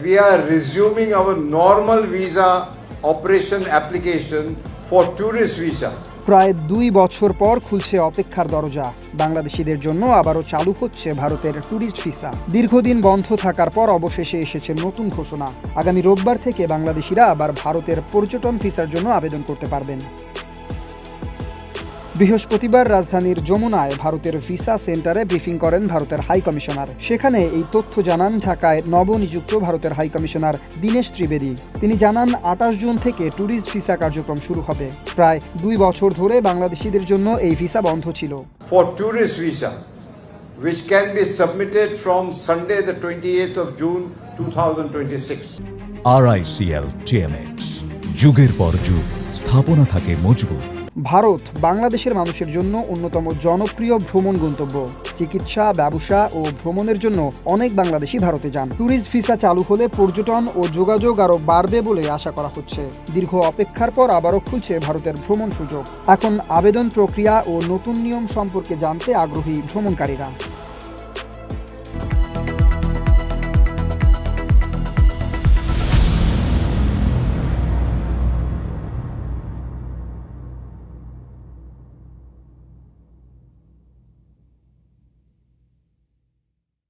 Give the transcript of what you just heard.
we are resuming our normal visa operation application for tourist visa. প্রায় 2 বছর পর খুলছে অপেক্ষার দরজা। বাংলাদেশিদের জন্য আবারও চালু হচ্ছে ভারতের ট্যুরিস্ট ভিসা। দীর্ঘদিন বন্ধ থাকার পর অবশেষে এসেছে নতুন ঘোষণা। আগামী রোববার থেকে বাংলাদেশিরা আবার ভারতের পর্যটন ভিসার জন্য আবেদন করতে পারবেন। বৃহস্পতিবার রাজধানীর যমুনায় ভারতের ভিসা সেন্টারে ব্রিফিং করেন ভারতের হাই কমিশনার। সেখানে এই তথ্য জানান ঢাকায় নবনিযুক্ত ভারতের হাই কমিশনার দীনেশ ত্রিবেদী। তিনি জানান 28 জুন থেকে ট্যুরিস্ট ভিসা কার্যক্রম শুরু হবে। প্রায় 2 বছর ধরে বাংলাদেশিদের জন্য এই ভিসা বন্ধ ছিল। For tourist visa, which can be submitted from Sunday the 28th of June 2026. RICL TMX, যুগের পর যুগ স্থাপনা থাকে মজবুত। ভারত বাংলাদেশের মানুষের জন্য অন্যতম জনপ্রিয় ভ্রমণ গন্তব্য। চিকিৎসা, ব্যবসা ও ভ্রমণের জন্য অনেক বাংলাদেশি ভারতে যান। ট্যুরিস্ট ভিসা চালু হলে পর্যটন ও যোগাযোগ আরও বাড়বে বলে আশা করা হচ্ছে। দীর্ঘ অপেক্ষার পর আবারও খুলছে ভারতের ভ্রমণ সুযোগ। এখন আবেদন প্রক্রিয়া ও নতুন নিয়ম সম্পর্কে জানতে আগ্রহী ভ্রমণকারীরা।